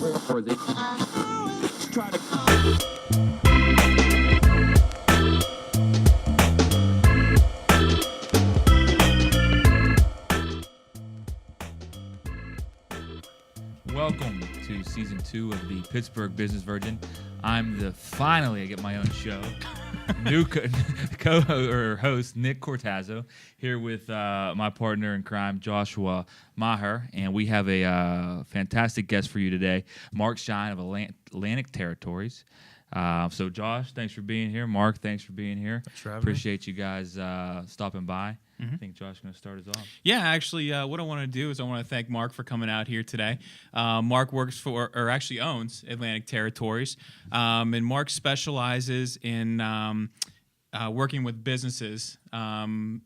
Or they try to. Welcome to season 2 of the Pittsburgh Business Virgin. Finally I get my own show. New host Nick Cortazzo here with my partner in crime Joshua Maher, and we have a fantastic guest for you today, Marc Shein of Atlantic Territories. So Josh, thanks for being here. Marc, thanks for being here. Thanks for having Appreciate you guys stopping by. I think Josh is going to start us off. Yeah, actually, what I want to do is I want to thank Marc for coming out here today. Marc works for, or actually owns, Atlantic Territories, and Marc specializes in working with businesses,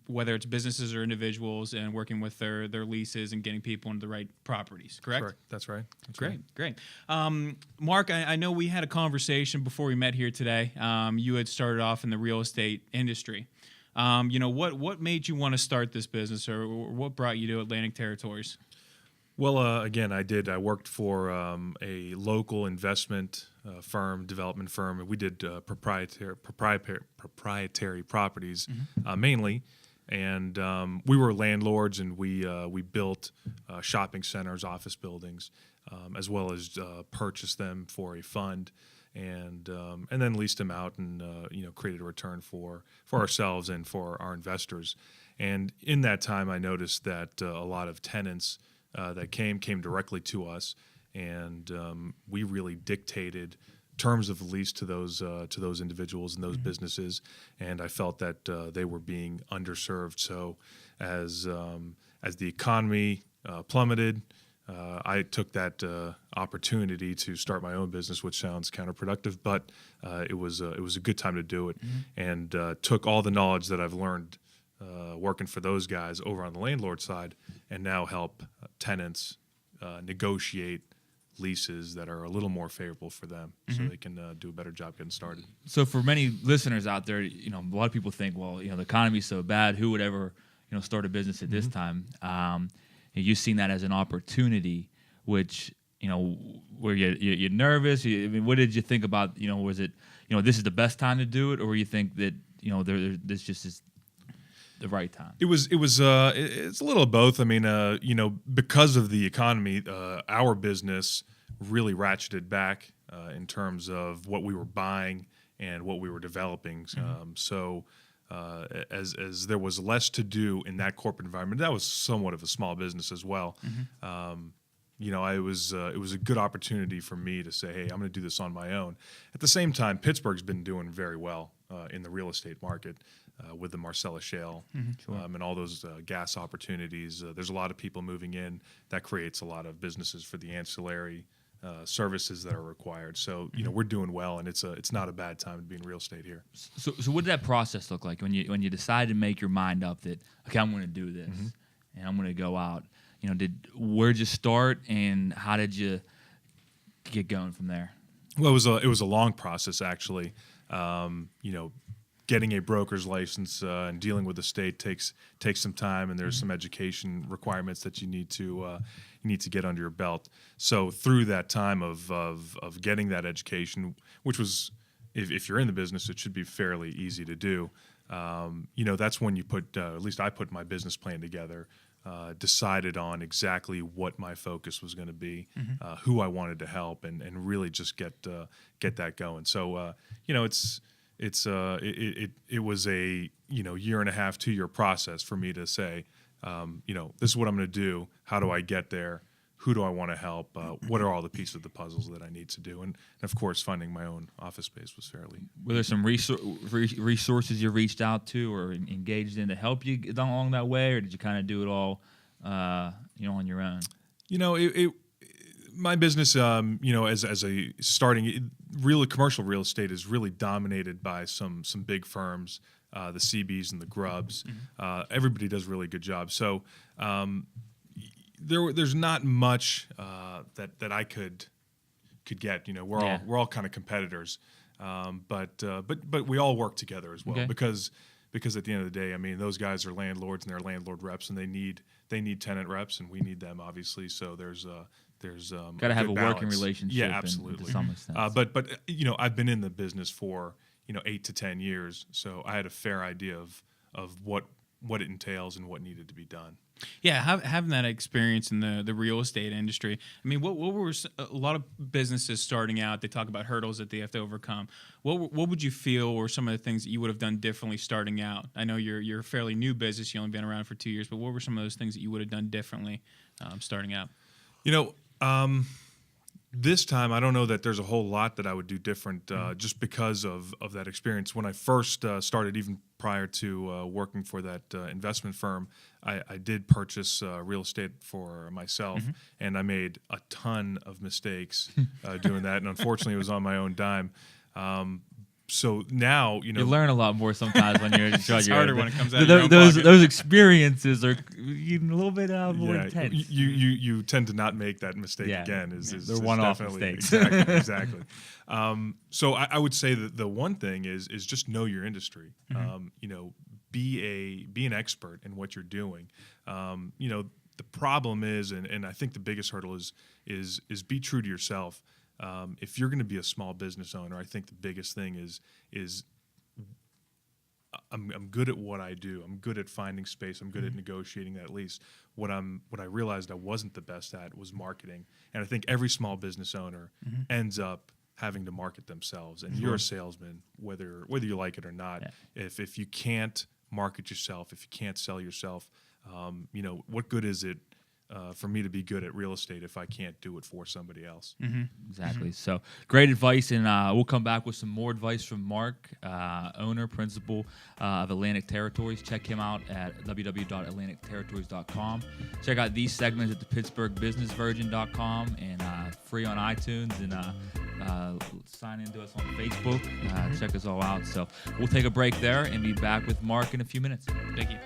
whether it's businesses or individuals, and working with their leases and getting people into the right properties. Correct? That's right. That's Great, right. great. Marc, I know we had a conversation before we met here today. You had started off in the real estate industry. What made you want to start this business, or what brought you to Atlantic Territories? Well, again, I did. I worked for a local investment development firm, and we did proprietary properties mainly. And we were landlords, and we built shopping centers, office buildings, as well as purchased them for a fund. And then leased them out, and created a return for ourselves and for our investors. And in that time, I noticed that a lot of tenants that came directly to us, and we really dictated terms of lease to those individuals and those businesses. And I felt that they were being underserved. So as the economy plummeted, I took that opportunity to start my own business, which sounds counterproductive, but it was a good time to do it, and took all the knowledge that I've learned working for those guys over on the landlord side, and now help tenants negotiate leases that are a little more favorable for them, so they can do a better job getting started. So for many listeners out there, a lot of people think, well, the economy's so bad, who would ever, start a business at this time? You've seen that as an opportunity, which, were you're nervous? What did you think about, was it, this is the best time to do it, or you think that, this just is the right time? It's a little of both. I mean, because of the economy, our business really ratcheted back in terms of what we were buying and what we were developing. As there was less to do in that corporate environment, that was somewhat of a small business as well. It was a good opportunity for me to say, hey, I'm going to do this on my own. At the same time, Pittsburgh's been doing very well in the real estate market with the Marcellus Shale and all those gas opportunities. There's a lot of people moving in. That creates a lot of businesses for the ancillary services that are required. So we're doing well, and it's not a bad time to be in real estate here. So what did that process look like when you decided to make your mind up that, okay, I'm going to do this and I'm going to go out? Where'd you start, and how did you get going from there? Well, it was a long process, actually. Getting a broker's license and dealing with the state takes some time, and there's some education requirements that you need to get under your belt. So through that time of getting that education, which was, if you're in the business, it should be fairly easy to do. That's when you at least I put my business plan together, decided on exactly what my focus was going to be, who I wanted to help, and really just get that going. So it was a year and a half, 2 year process for me to say, this is what I'm going to do. How do I get there? Who do I want to help? What are all the pieces of the puzzles that I need to do? And of course, finding my own office space was fairly. Were there some resources you reached out to or engaged in to help you along that way, or did you kind of do it all, on your own? My business, as a starting commercial real estate is really dominated by some big firms, the CBs and the Grubbs. Everybody does a really good job. So there's not much that I could get. We're all kind of competitors, but we all work together as well, because at the end of the day, I mean, those guys are landlords and they're landlord reps, and they need tenant reps, and we need them, obviously. So there's Gotta have a good working balance. relationship. Yeah, to absolutely. some extent. But I've been in the business for 8 to 10 years, so I had a fair idea of what it entails and what needed to be done. Yeah, having that experience in the real estate industry. I mean, what were a lot of businesses starting out? They talk about hurdles that they have to overcome. What would you feel were some of the things that you would have done differently starting out? I know you're a fairly new business. You only been around for 2 years, but what were some of those things that you would have done differently starting out? This time, I don't know that there's a whole lot that I would do different just because of that experience. When I first started, even prior to working for that investment firm, I did purchase real estate for myself, and I made a ton of mistakes doing that. And unfortunately, it was on my own dime. So now, you learn a lot more sometimes when you're it's harder when it comes out of your own pocket. Those experiences are even a little bit more intense. You tend to not make that mistake again. They're one-off mistakes. Exactly. So I would say that the one thing is just know your industry. Be an expert in what you're doing. The problem is, and I think the biggest hurdle is be true to yourself. If you're going to be a small business owner, I think the biggest thing is I'm good at what I do. I'm good at finding space. I'm good at negotiating that lease. What I realized I wasn't the best at was marketing. And I think every small business owner ends up having to market themselves. And you're a salesman, whether you like it or not. Yeah. If you can't market yourself, if you can't sell yourself, what good is it for me to be good at real estate if I can't do it for somebody else? Exactly. So great advice, and we'll come back with some more advice from Marc, owner, principal of Atlantic Territories. Check him out at www.atlanticterritories.com. Check out these segments at the PittsburghBusinessVirgin.com and free on iTunes, and sign into us on Facebook. Check us all out. So we'll take a break there and be back with Marc in a few minutes. Thank you.